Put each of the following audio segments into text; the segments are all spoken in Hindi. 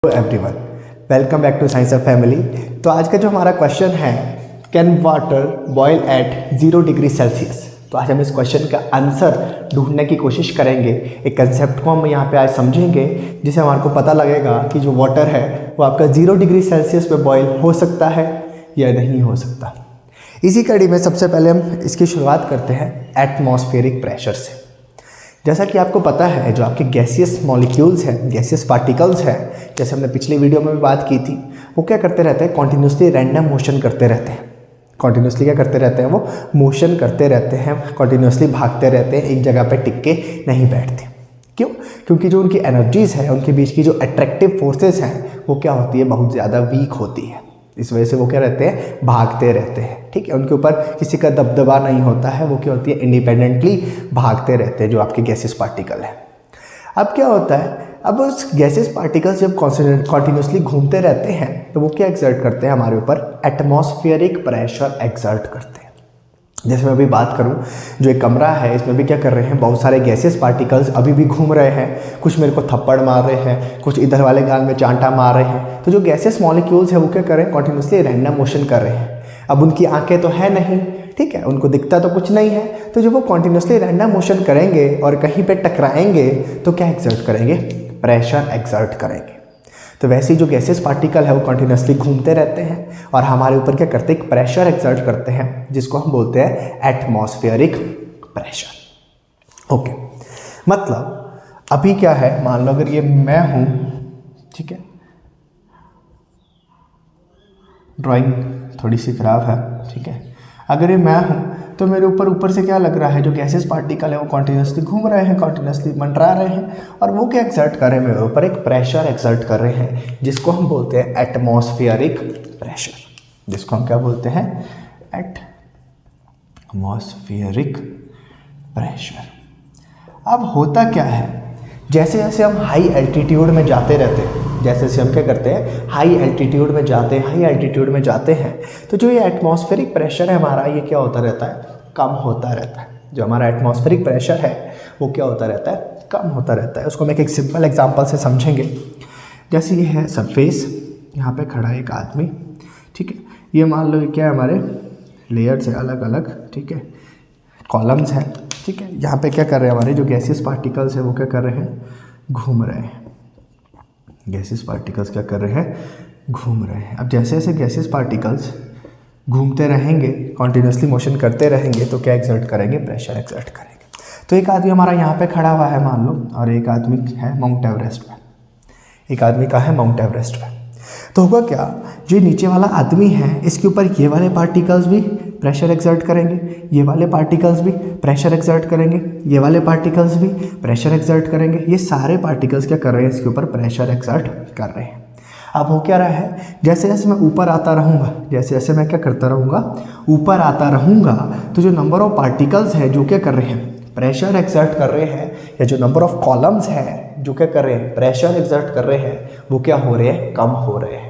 Hello everyone, welcome back to science of family. तो आज का जो हमारा क्वेश्चन है, can water boil at 0 degree Celsius. तो आज हम इस क्वेश्चन का आंसर ढूंढने की कोशिश करेंगे। एक कंसेप्ट को हम यहाँ पे आज समझेंगे जिससे हमारे को पता लगेगा कि जो वाटर है वो आपका 0 डिग्री सेल्सियस पे बॉयल हो सकता है या नहीं हो सकता। इसी कड़ी में सबसे पहले हम इसकी शुरुआत करते हैं एटमॉस्फेरिक प्रेशर से। जैसा कि आपको पता है, जो आपके गैसियस मॉलिक्यूल्स हैं, गैसियस पार्टिकल्स हैं, जैसे हमने पिछले वीडियो में भी बात की थी, वो क्या करते रहते हैं, कॉन्टिन्यूसली रैंडम मोशन करते रहते हैं। कॉन्टिन्यूसली क्या करते रहते हैं, वो मोशन करते रहते हैं, कॉन्टिन्यूसली भागते रहते हैं, एक जगह पे टिक के नहीं बैठते। क्यों? क्योंकि जो उनकी एनर्जीज़ है, उनके बीच की जो अट्रैक्टिव फोर्सेस हैं, वो क्या होती है, बहुत ज़्यादा वीक होती है। इस वजह से वो क्या रहते हैं, भागते रहते हैं। ठीक है, उनके ऊपर किसी का दबदबा नहीं होता है, वो क्या होती है, इंडिपेंडेंटली भागते रहते हैं जो आपके गैसेस पार्टिकल है। अब क्या होता है, अब उस गैसेस पार्टिकल्स जब कॉन्टिन्यूसली घूमते रहते हैं तो वो क्या एक्सर्ट करते हैं, हमारे ऊपर एटमॉस्फेरिक प्रेशर एक्सर्ट करते हैं। जैसे मैं अभी बात करूं, जो एक कमरा है, इसमें भी क्या कर रहे हैं, बहुत सारे गैसेस पार्टिकल्स अभी भी घूम रहे हैं। कुछ मेरे को थप्पड़ मार रहे हैं, कुछ इधर वाले गाल में चांटा मार रहे हैं। तो जो गैसेस मॉलिक्यूल्स है वो क्या कर रहे हैं, कॉन्टिन्यूसली रैंडम मोशन कर रहे हैं। अब उनकी आंखें तो है नहीं, ठीक है, उनको दिखता तो कुछ नहीं है। तो जब वो कॉन्टिन्यूसली रैंडम मोशन करेंगे और कहीं पर टकराएंगे तो क्या एक्सर्ट करेंगे, प्रेशर एक्सर्ट करेंगे। तो वैसे ही जो गैसेस पार्टिकल है वो कंटिन्यूसली घूमते रहते हैं और हमारे ऊपर क्या करते हैं, एक प्रेशर एक्सर्ट करते हैं जिसको हम बोलते हैं एटमॉस्फेरिक प्रेशर। ओके, मतलब अभी क्या है, मान लो अगर ये मैं हूं, ठीक है, ड्राइंग थोड़ी सी खराब है, ठीक है, अगर ये मैं हूं तो मेरे ऊपर से क्या लग रहा है, जो गैसेस पार्टिकल है वो कॉन्टिन्यूसली घूम रहे हैं, कॉन्टिन्यूसली मंडरा रहे हैं और वो क्या एक्सर्ट कर रहे हैं, मेरे ऊपर एक प्रेशर एक्सर्ट कर रहे हैं जिसको हम बोलते हैं एटमॉस्फेरिक प्रेशर, जिसको हम क्या बोलते हैं, एटमॉस्फेरिक प्रेशर। अब होता क्या है, जैसे जैसे हम हाई एल्टीट्यूड में जाते रहते हैं, जैसे जैसे हम क्या करते हैं, हाई एल्टीट्यूड में जाते हैं, तो जो ये एटमॉस्फेरिक प्रेशर है हमारा, ये क्या होता रहता है, कम होता रहता है। जो हमारा एटमॉस्फेरिक प्रेशर है वो क्या होता रहता है, कम होता रहता है। उसको मैं एक सिंपल एग्जांपल से समझेंगे। जैसे ये है सरफेस, यहाँ पे खड़ा है एक आदमी, ठीक है, ये मान लो क्या है, हमारे लेयर्स है अलग अलग, ठीक है, कॉलम्स हैं, ठीक है। यहाँ पे क्या कर रहे हैं, हमारे जो गैसियस पार्टिकल्स है वो क्या कर रहे हैं, घूम रहे हैं। गैसियस पार्टिकल्स क्या कर रहे हैं, घूम रहे हैं। अब जैसे जैसे गैसियस पार्टिकल्स घूमते रहेंगे, कॉन्टिन्यूसली मोशन करते रहेंगे, तो क्या एक्सर्ट करेंगे, प्रेशर एक्सर्ट करेंगे। तो एक आदमी हमारा यहाँ पे खड़ा हुआ है मान लो, और एक आदमी है माउंट एवरेस्ट पे, एक आदमी का है माउंट एवरेस्ट पे। तो होगा क्या, जो नीचे वाला आदमी है इसके ऊपर ये वाले पार्टिकल्स भी प्रेशर एक्सर्ट करेंगे, ये वाले पार्टिकल्स भी प्रेशर एक्सर्ट करेंगे, ये वाले पार्टिकल्स भी प्रेशर एक्सर्ट करेंगे। ये सारे पार्टिकल्स क्या कर रहे हैं, इसके ऊपर प्रेशर एक्सर्ट कर रहे हैं। अब हो क्या रहा है, जैसे जैसे मैं ऊपर आता रहूँगा, जैसे जैसे मैं क्या करता रहूँगा, ऊपर आता रहूँगा, तो जो नंबर ऑफ पार्टिकल्स है जो क्या कर रहे हैं, प्रेशर एक्सर्ट कर रहे हैं, या जो नंबर ऑफ कॉलम्स हैं जो क्या कर रहे हैं, प्रेशर एक्सर्ट कर रहे हैं, वो क्या हो रहे हैं, कम हो रहे हैं।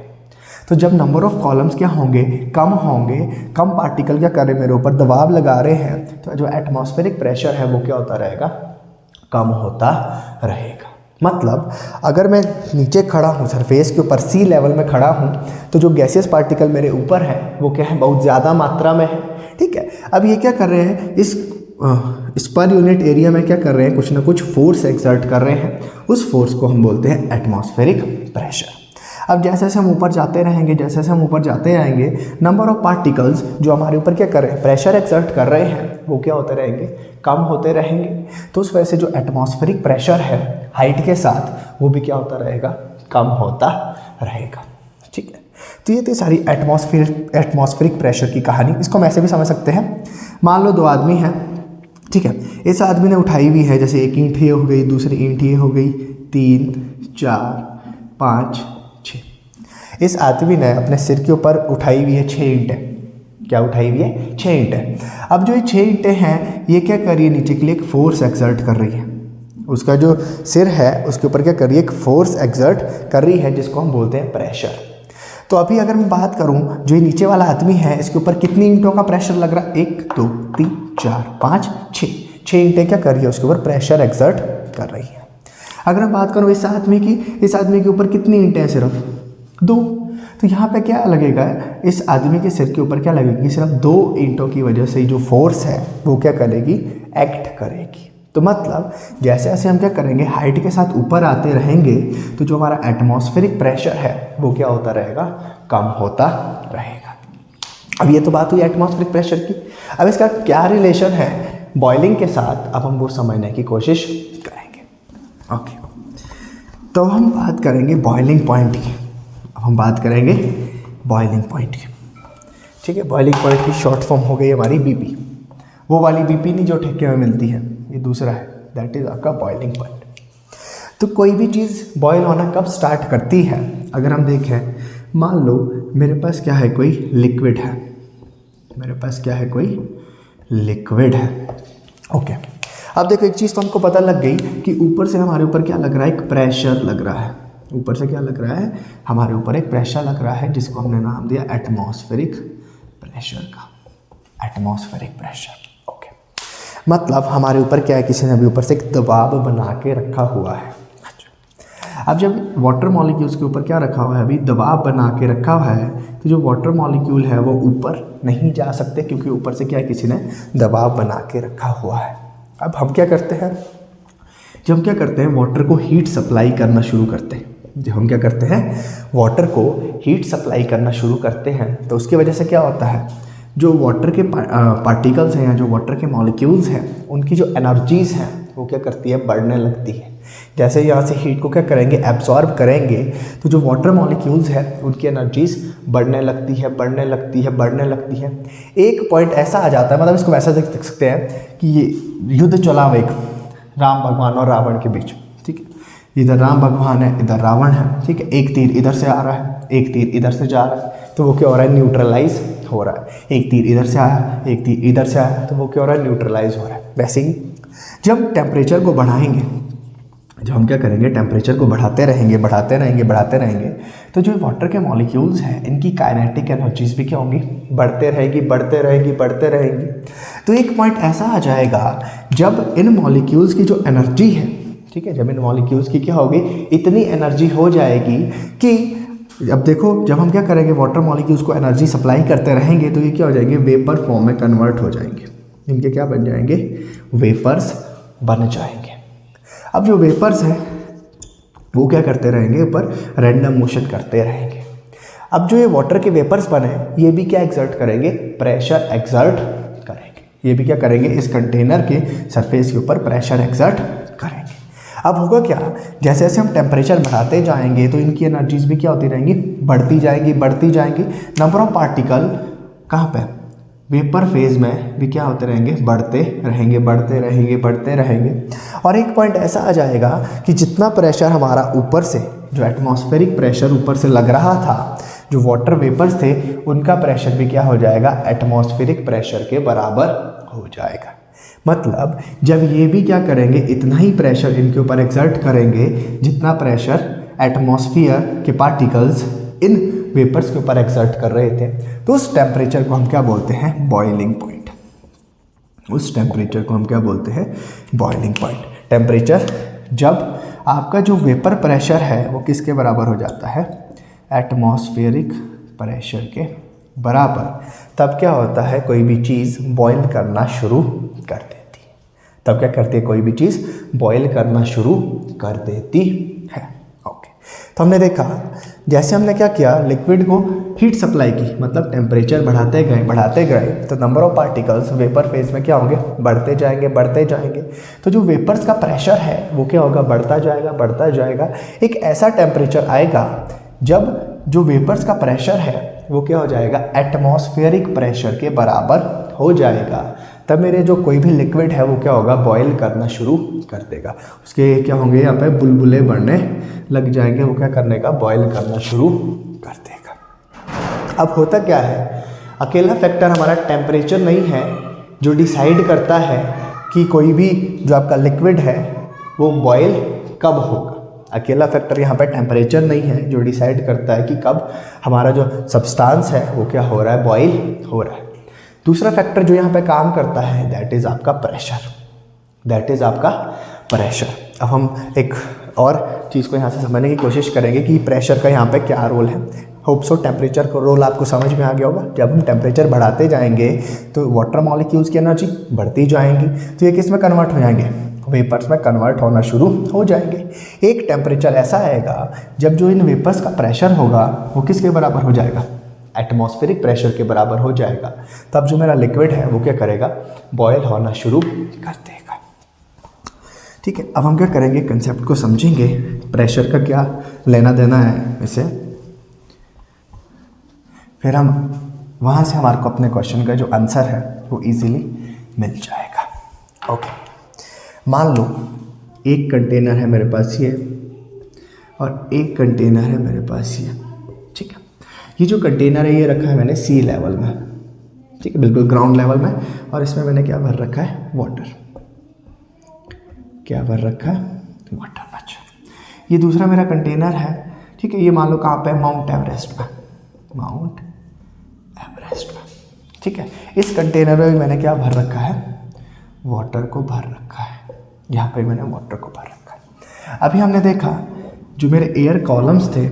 तो जब नंबर ऑफ कॉलम्स क्या होंगे, कम होंगे, कम पार्टिकल क्या कर रहे हैं, मेरे ऊपर दबाव लगा रहे हैं, तो जो एटमॉस्फेरिक प्रेशर है वो क्या होता रहेगा, कम होता रहेगा। मतलब अगर मैं नीचे खड़ा हूँ, सरफेस के ऊपर सी लेवल में खड़ा हूँ, तो जो गैसियस पार्टिकल मेरे ऊपर है वो क्या है, बहुत ज़्यादा मात्रा में है, ठीक है। अब ये क्या कर रहे हैं, इस पर यूनिट एरिया में क्या कर रहे हैं, कुछ ना कुछ फोर्स एक्सर्ट कर रहे हैं। उस फोर्स को हम बोलते हैं एटमॉस्फेरिक प्रेशर। अब जैसे जैसे हम ऊपर जाते रहेंगे, जैसे जैसे हम ऊपर जाते आएंगे, नंबर ऑफ पार्टिकल्स जो हमारे ऊपर क्या कर रहे हैं, प्रेशर एक्सर्ट कर रहे हैं, वो क्या होते रहेंगे, कम होते रहेंगे। तो उस वजह से जो एटमॉस्फेरिक प्रेशर है हाइट के साथ, वो भी क्या होता रहेगा, कम होता रहेगा, ठीक है। तो ये थी सारी एटमॉस्फेरिक प्रेशर की कहानी। इसको हम ऐसे भी समझ सकते हैं, मान लो दो आदमी हैं, ठीक है, इस आदमी ने उठाई हुई है, जैसे एक ईंट ये हो गई, दूसरी ईंट ये हो गई, 3 4 5 6। इस आदमी ने अपने सिर के ऊपर उठाई हुई है 6 ईंटें। क्या उठाई हुई है, 6 ईंटें। अब जो ये 6 ईंटें हैं ये क्या कर रही है, नीचे के लिए एक फोर्स एक्सर्ट कर रही है। उसका जो सिर है उसके ऊपर क्या कर रही है, एक फोर्स एक्सर्ट कर रही है, जिसको हम बोलते हैं प्रेशर। तो अभी अगर मैं बात करूं, जो ये नीचे वाला आदमी है इसके ऊपर कितनी ईंटों का प्रेशर लग रहा है, 1 2 3 4 5 6 ईंटें क्या कर रही है, उसके ऊपर प्रेशर एक्सर्ट कर रही है। अगर मैं बात करूँ इस आदमी की, इस आदमी के ऊपर कितनी ईंटें हैं? सिर्फ 2। तो यहाँ पे क्या लगेगा, इस आदमी के सिर के ऊपर क्या लगेगी? सिर्फ 2 ईंटों की वजह से जो फोर्स है वो क्या करेगी? एक्ट करेगी। तो मतलब जैसे जैसे हम क्या करेंगे, हाइट के साथ ऊपर आते रहेंगे तो जो हमारा एटमॉस्फेरिक प्रेशर है वो क्या होता रहेगा? कम होता रहेगा। अब ये तो बात हुई एटमॉस्फेरिक प्रेशर की। अब इसका क्या रिलेशन है बॉइलिंग के साथ, अब हम वो समझने की कोशिश करेंगे। ओके, तो हम बात करेंगे बॉइलिंग पॉइंट की। अब हम बात करेंगे बॉइलिंग पॉइंट की, ठीक है। बॉइलिंग पॉइंट की शॉर्ट फॉर्म हो गई हमारी बीपी। वो वाली बीपी नहीं जो ठेके में मिलती है, ये दूसरा है, दैट इज़ आपका बॉइलिंग पॉइंट। तो कोई भी चीज़ बॉयल होना कब स्टार्ट करती है? अगर हम देखें, मान लो मेरे पास क्या है, कोई लिक्विड है, मेरे पास क्या है, कोई लिक्विड है। ओके, अब देखो एक चीज़ तो हमको पता लग गई कि ऊपर से हमारे ऊपर क्या लग रहा है? एक प्रेशर लग रहा है। ऊपर से क्या लग रहा है? हमारे ऊपर एक प्रेशर लग रहा है जिसको हमने नाम दिया एटमॉस्फेरिक प्रेशर का, एटमॉस्फेरिक प्रेशर। ओके, मतलब हमारे ऊपर क्या है, किसी ने अभी ऊपर से एक दबाव बना के रखा हुआ है। अब जब वाटर मॉलिक्यूल्स के ऊपर क्या रखा हुआ है, अभी दबाव बना के रखा हुआ है, तो जो वाटर मॉलिक्यूल है वो ऊपर नहीं जा सकते क्योंकि ऊपर से क्या है, किसी ने दबाव बना के रखा हुआ है। अब हम क्या करते हैं, जब हम क्या करते हैं, वाटर को हीट सप्लाई करना शुरू करते हैं। जब हम क्या करते हैं, वाटर को हीट सप्लाई करना शुरू करते हैं, तो उसकी वजह से क्या होता है, जो वाटर के पार्टिकल्स हैं या जो वाटर के मॉलिक्यूल्स हैं, उनकी जो एनर्जीज़ हैं वो क्या करती है, बढ़ने लगती है। जैसे यहाँ से हीट को क्या करेंगे, एब्जॉर्ब करेंगे, तो जो वाटर मॉलिक्यूल्स हैं उनकी एनर्जीज़ बढ़ने लगती है, बढ़ने लगती है, बढ़ने लगती है। एक पॉइंट ऐसा आ जाता है, मतलब इसको वैसा देख सकते हैं कि ये युद्ध चला हुआ एक राम भगवान और रावण के बीच, ठीक है। इधर राम भगवान है, इधर रावण है, ठीक है। एक तीर इधर से आ रहा है, एक तीर इधर से जा रहा है, तो वो क्या हो रहा है, न्यूट्रलाइज हो रहा है। एक तीर इधर से आया, एक तीर इधर से आया, तो वो क्या हो रहा है, न्यूट्रलाइज हो रहा है। वैसे ही जब टेम्परेचर को बढ़ाएंगे, जब हम क्या करेंगे, टेम्परेचर को बढ़ाते रहेंगे, बढ़ाते रहेंगे, बढ़ाते रहेंगे, तो जो वाटर के मॉलिक्यूल्स हैं इनकी काइनेटिक एनर्जीज भी क्या होंगी, बढ़ते रहेगी, बढ़ते रहेगी, बढ़ते रहेंगी। तो एक पॉइंट ऐसा आ जाएगा जब इन मॉलिक्यूल्स की जो एनर्जी है, ठीक है, जब इन मॉलिक्यूल्स की क्या होगी, इतनी एनर्जी हो जाएगी कि अब देखो, जब हम क्या करेंगे, वाटर मॉलिक्यूल्स को एनर्जी सप्लाई करते रहेंगे, तो ये क्या हो जाएंगे, वेपर फॉर्म में कन्वर्ट हो जाएंगे। इनके क्या बन जाएंगे, वेपर्स बन जाएंगे। अब जो वेपर्स हैं वो क्या करते रहेंगे, ऊपर रैंडम मोशन करते रहेंगे। अब जो ये वाटर के वेपर्स बने, ये भी क्या एक्सर्ट करेंगे, प्रेशर एक्सर्ट करेंगे। ये भी क्या करेंगे, इस कंटेनर के सरफेस के ऊपर प्रेशर एक्सर्ट करेंगे। अब होगा क्या, जैसे जैसे हम टेम्परेचर बढ़ाते जाएंगे तो इनकी एनर्जीज भी क्या होती रहेंगी, बढ़ती जाएंगी, बढ़ती जाएंगी। नंबर ऑफ पार्टिकल कहाँ पे, वेपर फेज में भी क्या होते रहेंगे, बढ़ते रहेंगे, बढ़ते रहेंगे, बढ़ते रहेंगे। और एक पॉइंट ऐसा आ जाएगा कि जितना प्रेशर हमारा ऊपर से, जो एटमॉस्फेरिक प्रेशर ऊपर से लग रहा था, जो वाटर वेपर्स थे, उनका प्रेशर भी क्या हो जाएगा, एटमॉस्फेरिक प्रेशर के बराबर हो जाएगा। मतलब जब ये भी क्या करेंगे, इतना ही प्रेशर इनके ऊपर एक्सर्ट करेंगे जितना प्रेशर एटमॉस्फेयर के पार्टिकल्स इन वेपर्स के ऊपर एक्सर्ट कर रहे थे, तो उस टेम्परेचर को हम क्या बोलते हैं, बॉइलिंग पॉइंट। उस टेम्परेचर को हम क्या बोलते हैं, बॉइलिंग पॉइंट। टेम्परेचर जब आपका जो वेपर प्रेशर है वो किसके बराबर हो जाता है, एटमॉस्फेरिक प्रेशर के बराबर, तब क्या होता है, कोई भी चीज़ बॉयल करना शुरू कर देती है। तब क्या करती है, कोई भी चीज़ बॉयल करना शुरू कर देती है। ओके, तो हमने देखा जैसे हमने क्या किया, लिक्विड को हीट सप्लाई की, मतलब टेम्परेचर बढ़ाते गए, तो number of particles vapour phase में क्या होंगे, बढ़ते जाएंगे, बढ़ते जाएंगे। तो जो वेपर्स का प्रेशर है वो क्या होगा, बढ़ता जाएगा, बढ़ता जाएगा। एक ऐसा टेम्परेचर आएगा जब जो वेपर्स का प्रेशर है वो क्या हो जाएगा, एटमॉस्फेरिक प्रेशर के बराबर हो जाएगा। तब मेरे जो कोई भी लिक्विड है वो क्या होगा, बॉयल करना शुरू कर देगा। उसके क्या होंगे, यहाँ पे बुलबुले बढ़ने लग जाएंगे, वो क्या करने का, बॉयल करना शुरू कर देगा। अब होता क्या है, अकेला फैक्टर हमारा टेम्परेचर नहीं है जो डिसाइड करता है कि कोई भी जो आपका लिक्विड है वो बॉयल कब होगा। अकेला फैक्टर यहाँ पे टेम्परेचर नहीं है जो डिसाइड करता है कि कब हमारा जो सब्सटेंस है वो क्या हो रहा है, बॉयल हो रहा है। दूसरा फैक्टर जो यहाँ पे काम करता है दैट इज़ आपका प्रेशर, दैट इज़ आपका प्रेशर। अब हम एक और चीज़ को यहाँ से समझने की कोशिश करेंगे कि प्रेशर का यहाँ पे क्या रोल है। होप सो टेम्परेचर का रोल आपको समझ में आ गया होगा। जब हम टेम्परेचर बढ़ाते जाएंगे तो वाटर मॉलिक्यूल्स की एनर्जी बढ़ती जाएंगी, तो ये किस में कन्वर्ट हो जाएंगे, वेपर्स में कन्वर्ट होना शुरू हो जाएंगे। एक टेम्परेचर ऐसा आएगा जब जो इन वेपर्स का प्रेशर होगा वो किसके बराबर हो जाएगा, एटमॉस्फेरिक प्रेशर के बराबर हो जाएगा। तब जो मेरा लिक्विड है वो क्या करेगा, बॉयल होना शुरू कर देगा। ठीक है, अब हम क्या करेंगे, कंसेप्ट को समझेंगे, प्रेशर का क्या लेना देना है इसे, फिर हम वहाँ से हमारे को अपने क्वेश्चन का जो आंसर है वो इजीली मिल जाएगा। ओके, मान लो एक कंटेनर है मेरे पास ये और एक कंटेनर है मेरे पास ये। ठीक है, ये जो कंटेनर है ये रखा है मैंने सी लेवल में, ठीक है, बिल्कुल ग्राउंड लेवल में, और इसमें मैंने क्या भर रखा है, वाटर। क्या भर रखा है, वाटर। अच्छा, ये दूसरा मेरा कंटेनर है, ठीक है, ये मान लो कहाँ पे, माउंट एवरेस्ट पे, माउंट एवरेस्ट पे। ठीक है, इस कंटेनर में मैंने क्या भर रखा है, वाटर को भर रखा है। यहाँ पे मैंने वाटर को भर रखा है। अभी हमने देखा जो मेरे एयर कॉलम्स थे,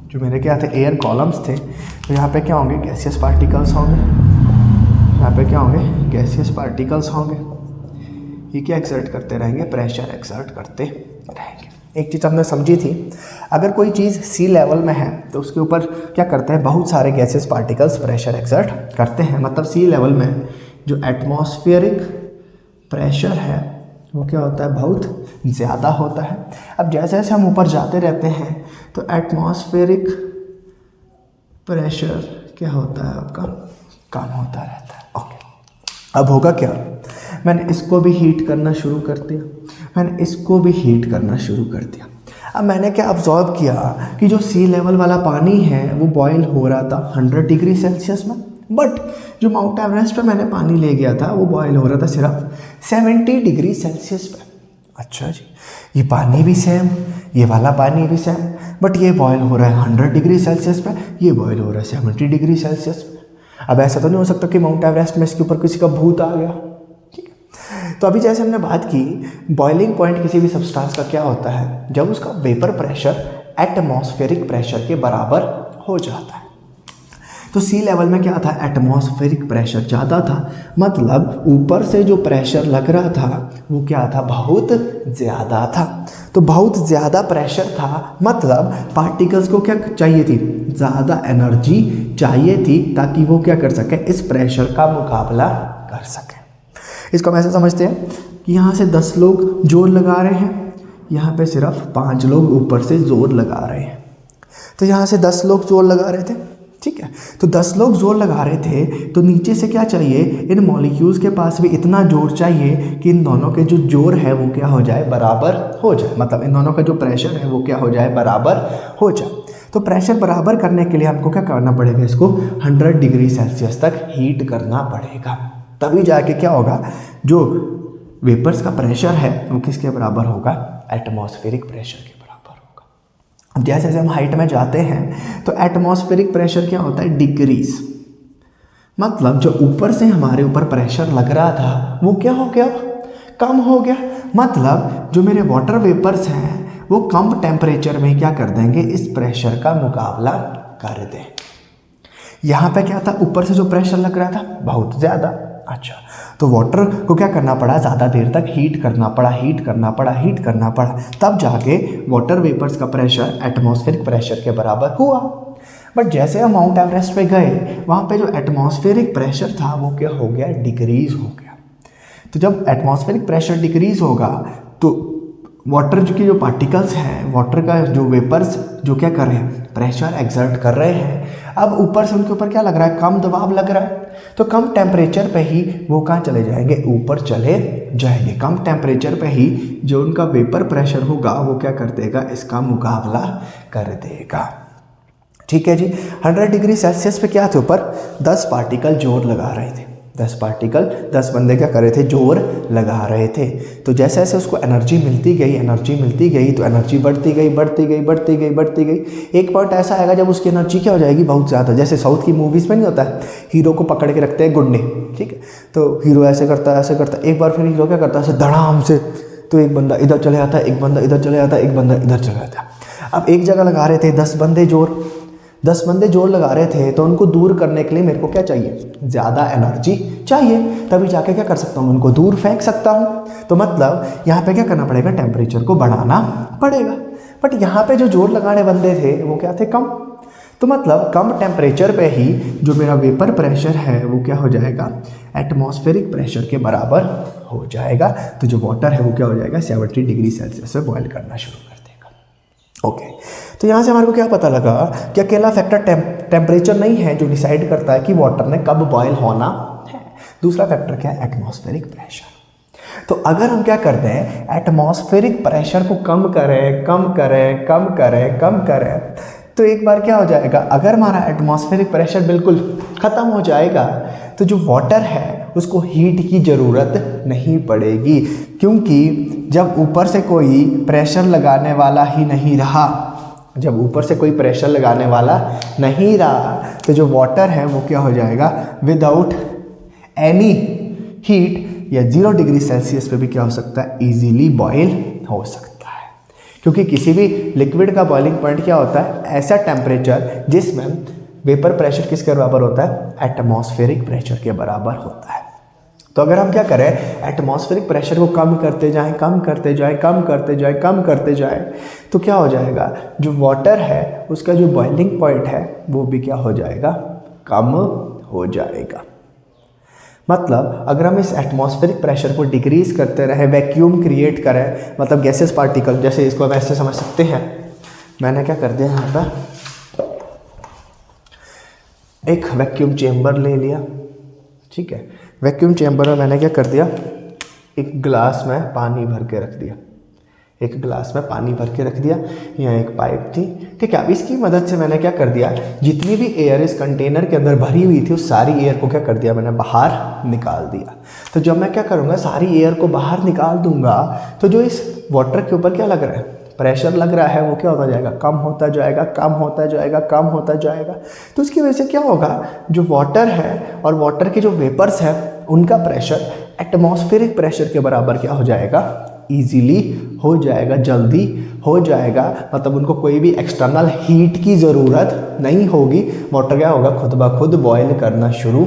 जो मेरे क्या थे, एयर कॉलम्स थे, तो यहाँ पे क्या होंगे, गैसियस पार्टिकल्स होंगे। यहाँ पे क्या होंगे, गैसियस पार्टिकल्स होंगे। ये क्या एक्सर्ट करते रहेंगे, प्रेशर एक्सर्ट करते रहेंगे। एक चीज़ हमने समझी थी, अगर कोई चीज़ सी लेवल में है तो उसके ऊपर क्या करते हैं, बहुत सारे गैसेस पार्टिकल्स प्रेशर एक्सर्ट करते हैं। मतलब सी लेवल में जो एटमॉस्फेरिक प्रेशर है वो क्या होता है, बहुत ज़्यादा होता है। अब जैसे जैसे हम ऊपर जाते रहते हैं तो एटमॉस्फेरिक प्रेशर क्या होता है आपका, कम होता रहता है। ओके, अब होगा क्या, मैंने इसको भी हीट करना शुरू कर दिया, मैंने इसको भी हीट करना शुरू कर दिया। अब मैंने क्या ऑब्जर्व किया कि जो सी लेवल वाला पानी है वो बॉयल हो रहा था 100 डिग्री सेल्सियस में, बट जो माउंट एवरेस्ट पे मैंने पानी ले गया था वो बॉयल हो रहा था सिर्फ 70 डिग्री सेल्सियस पे। अच्छा जी, ये पानी भी सेम, ये वाला पानी भी सेम, बट ये बॉयल हो रहा है 100 डिग्री सेल्सियस पे, ये बॉयल हो रहा है 70 डिग्री सेल्सियस पे। अब ऐसा तो नहीं हो सकता कि माउंट एवरेस्ट में इसके ऊपर किसी का भूत आ गया। ठीक है, तो अभी जैसे हमने बात की, बॉइलिंग पॉइंट किसी भी सब्सटेंस का क्या होता है, जब उसका वेपर प्रेशर एटमॉस्फेरिक प्रेशर के बराबर हो जाता है। तो सी लेवल में क्या था, एटमॉस्फेरिक प्रेशर ज़्यादा था, मतलब ऊपर से जो प्रेशर लग रहा था वो क्या था, बहुत ज़्यादा था। तो बहुत ज़्यादा प्रेशर था, मतलब पार्टिकल्स को क्या चाहिए थी, ज़्यादा एनर्जी चाहिए थी ताकि वो क्या कर सके, इस प्रेशर का मुकाबला कर सके। इसको हम ऐसे समझते हैं कि यहाँ से 10 लोग जोर लगा रहे हैं, यहाँ पे सिर्फ 5 लोग ऊपर से जोर लगा रहे हैं। तो यहाँ से 10 लोग जोर लगा रहे थे, ठीक है, तो 10 लोग जोर लगा रहे थे, तो नीचे से क्या चाहिए, इन मॉलिक्यूल्स के पास भी इतना जोर चाहिए कि इन दोनों के जो जोर है वो क्या हो जाए, बराबर हो जाए। मतलब इन दोनों का जो प्रेशर है वो क्या हो जाए, बराबर हो जाए। तो प्रेशर बराबर करने के लिए हमको क्या करना पड़ेगा, इसको 100 डिग्री सेल्सियस तक हीट करना पड़ेगा, तभी जाके क्या होगा, जो वेपर्स का प्रेशर है वो किसके बराबर होगा, एटमॉस्फेरिक प्रेशर के बराबर होगा। अब जैसे जैसे हम हाइट में जाते हैं तो एटमॉस्फेरिक प्रेशर क्या होता है, डिक्रीज। मतलब जो ऊपर से हमारे ऊपर प्रेशर लग रहा था वो क्या हो गया, कम हो गया। मतलब जो मेरे वाटर वेपर्स हैं वो कम टेम्परेचर में क्या कर देंगे, इस प्रेशर का मुकाबला कर दें। यहाँ पे क्या था, ऊपर से जो प्रेशर लग रहा था बहुत ज़्यादा। अच्छा, तो वाटर को क्या करना पड़ा, ज़्यादा देर तक हीट करना पड़ा, हीट करना पड़ा, हीट करना पड़ा, तब जाके वाटर वेपर्स का प्रेशर एटमॉस्फेरिक प्रेशर के बराबर हुआ। बट जैसे हम माउंट एवरेस्ट पे गए, वहाँ पे जो एटमॉस्फेरिक प्रेशर था वो क्या हो गया, डिक्रीज हो गया। तो जब एटमॉस्फेरिक प्रेशर डिक्रीज होगा तो वाटर की जो पार्टिकल्स हैं, वाटर का जो वेपर्स जो क्या कर रहे हैं, प्रेशर एक्सर्ट कर रहे हैं। अब ऊपर से उनके ऊपर क्या लग रहा है, कम दबाव लग रहा है, तो कम टेम्परेचर पे ही वो कहाँ चले जाएंगे, ऊपर चले जाएंगे। कम टेम्परेचर पे ही जो उनका वेपर प्रेशर होगा वो क्या कर देगा, इसका मुकाबला कर देगा। ठीक है जी, 100 डिग्री सेल्सियस पे क्या थे, ऊपर 10 पार्टिकल जोर लगा रहे थे, 10 पार्टिकल, 10 बंदे क्या कर रहे थे, जोर लगा रहे थे। तो जैसे जैसे उसको एनर्जी मिलती गई, एनर्जी मिलती गई, तो एनर्जी बढ़ती गई, बढ़ती गई, बढ़ती गई, बढ़ती गई। एक पॉइंट ऐसा आएगा जब उसकी एनर्जी क्या हो जाएगी, बहुत ज़्यादा। जैसे साउथ की मूवीज़ में नहीं होता है, हीरो को पकड़ के रखते हैं गुंडे, ठीक है, तो हीरो ऐसे करता है, एक बार फिर हीरो क्या करता है, ऐसे धड़ाम से, तो एक बंदा इधर चले जाता है, एक बंदा इधर चले जाता है, एक बंदा इधर चले जाता है। अब एक जगह लगा रहे थे 10 बंदे जोर लगा रहे थे, तो उनको दूर करने के लिए मेरे को क्या चाहिए, ज़्यादा एनर्जी चाहिए, तभी जाके क्या कर सकता हूँ, उनको दूर फेंक सकता हूँ। तो मतलब यहाँ पे क्या करना पड़ेगा, टेम्परेचर को बढ़ाना पड़ेगा। बट यहाँ पे जो जोर लगाने बंदे थे वो क्या थे, कम। तो मतलब कम टेम्परेचर पे ही जो मेरा वेपर प्रेशर है वो क्या हो जाएगा, एटमॉस्फेरिक प्रेशर के बराबर हो जाएगा। तो जो वाटर है वो क्या हो जाएगा, 70 डिग्री सेल्सियस पे बॉयल करना शुरू कर देगा। ओके, तो यहाँ से हमारे को क्या पता लगा कि अकेला फैक्टर टेम्परेचर नहीं है जो डिसाइड करता है कि वाटर ने कब बॉयल होना है। दूसरा फैक्टर क्या है, एटमॉस्फेरिक प्रेशर। तो अगर हम क्या करते हैं, एटमॉस्फेरिक प्रेशर को कम करें, तो एक बार क्या हो जाएगा, अगर हमारा एटमॉस्फेरिक प्रेशर बिल्कुल ख़त्म हो जाएगा तो जो वाटर है उसको हीट की ज़रूरत नहीं पड़ेगी, क्योंकि जब ऊपर से कोई प्रेशर लगाने वाला ही नहीं रहा, तो जो वाटर है वो क्या हो जाएगा, विदाउट एनी हीट या 0 डिग्री सेल्सियस पे भी क्या हो सकता है, ईजीली बॉयल हो सकता है। क्योंकि किसी भी लिक्विड का बॉइलिंग पॉइंट क्या होता है, ऐसा टेम्परेचर जिसमें वेपर प्रेशर किसके बराबर होता है, एटमॉस्फेरिक प्रेशर के बराबर होता है। तो अगर हम क्या करें, एटमॉस्फेरिक प्रेशर को कम करते जाएं, तो क्या हो जाएगा, जो वाटर है उसका जो बॉइलिंग पॉइंट है वो भी क्या हो जाएगा, कम हो जाएगा। मतलब अगर हम इस एटमॉस्फेरिक प्रेशर को डिक्रीज करते रहे, वैक्यूम क्रिएट करें, मतलब गैसेस पार्टिकल, जैसे इसको हम ऐसे समझ सकते हैं, मैंने क्या कर दिया, यहाँ पर एक वैक्यूम चेम्बर ले लिया, ठीक है। वैक्यूम चेम्बर में मैंने क्या कर दिया, एक गिलास में पानी भर के रख दिया, यहाँ एक पाइप थी, ठीक है। अब इसकी मदद से मैंने क्या कर दिया, जितनी भी एयर इस कंटेनर के अंदर भरी हुई थी उस सारी एयर को क्या कर दिया, मैंने बाहर निकाल दिया। तो जब मैं क्या करूँगा, सारी एयर को बाहर निकाल दूंगा, तो जो इस वाटर के ऊपर क्या लग रहा है, प्रेशर लग रहा है, वो क्या होता जाएगा, कम होता जाएगा। तो उसकी वजह से क्या होगा, जो वाटर है और वाटर के जो वेपर्स हैं उनका प्रेशर एटमॉस्फेरिक प्रेशर के बराबर क्या हो जाएगा, ईजीली हो जाएगा, जल्दी हो जाएगा। मतलब उनको कोई भी एक्सटर्नल हीट की ज़रूरत नहीं होगी, वाटर क्या होगा, खुद ब खुद बॉयल करना शुरू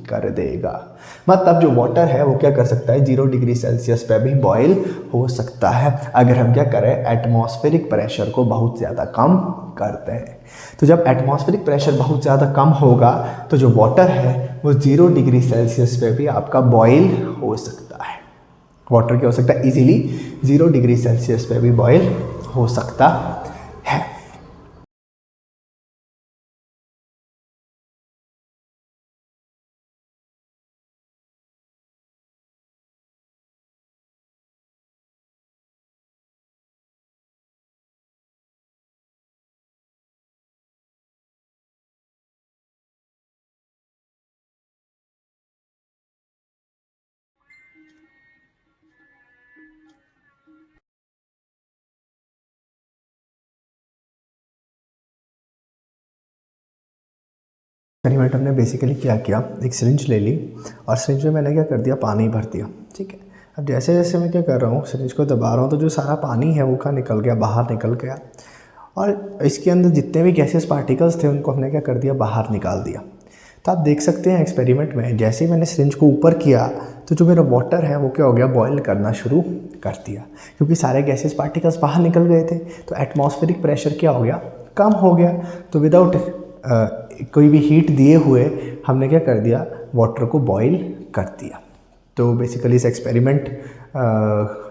कर देगा। मतलब जो वाटर है वो क्या कर सकता है, 0 डिग्री सेल्सियस पे भी बॉयल हो सकता है, अगर हम क्या करें, एटमॉस्फेरिक प्रेशर को बहुत ज़्यादा कम करते हैं। तो जब एटमॉस्फेरिक प्रेशर बहुत ज़्यादा कम होगा तो जो वाटर है वो 0 डिग्री सेल्सियस पे भी आपका बॉयल हो सकता है। वाटर क्या हो सकता है, इजीली 0 डिग्री सेल्सियस पे भी बॉयल हो सकता है। एक्सपेरिमेंट हमने बेसिकली क्या किया, एक सिरिंज ले ली और सिरिंज में मैंने क्या कर दिया, पानी भर दिया, ठीक है। अब जैसे जैसे मैं क्या कर रहा हूँ, सिरिंज को दबा रहा हूँ, तो जो सारा पानी है वो क्या निकल गया, बाहर निकल गया, और इसके अंदर जितने भी गैसेस पार्टिकल्स थे उनको हमने क्या कर दिया, बाहर निकाल दिया। तो आप देख सकते हैं एक्सपेरिमेंट में जैसे ही मैंने सिरिंज को ऊपर किया तो जो मेरा वाटर है वो क्या हो गया, बॉयल करना शुरू कर दिया, क्योंकि सारे गैसेस पार्टिकल्स बाहर निकल गए थे। तो एटमॉस्फेरिक प्रेशर क्या हो गया, कम हो गया। तो विदाउट कोई भी हीट दिए हुए हमने क्या कर दिया, वाटर को बॉईल कर दिया। तो बेसिकली इस एक्सपेरिमेंट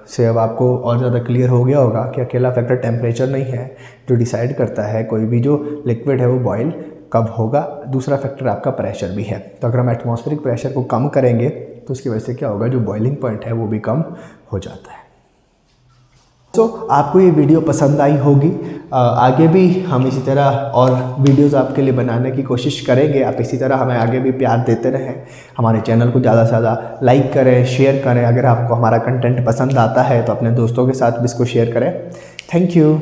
से अब आपको और ज़्यादा क्लियर हो गया होगा कि अकेला फैक्टर टेम्परेचर नहीं है जो डिसाइड करता है कोई भी जो लिक्विड है वो बॉईल कब होगा। दूसरा फैक्टर आपका प्रेशर भी है। तो अगर हम एटमॉस्फेरिक प्रेशर को कम करेंगे तो उसकी वजह से क्या होगा, जो बॉइलिंग पॉइंट है वो भी कम हो जाता है। तो आपको ये वीडियो पसंद आई होगी। आगे भी हम इसी तरह और वीडियोस आपके लिए बनाने की कोशिश करेंगे। आप इसी तरह हमें आगे भी प्यार देते रहें। हमारे चैनल को ज़्यादा से ज़्यादा लाइक करें, शेयर करें। अगर आपको हमारा कंटेंट पसंद आता है तो अपने दोस्तों के साथ भी इसको शेयर करें। Thank you.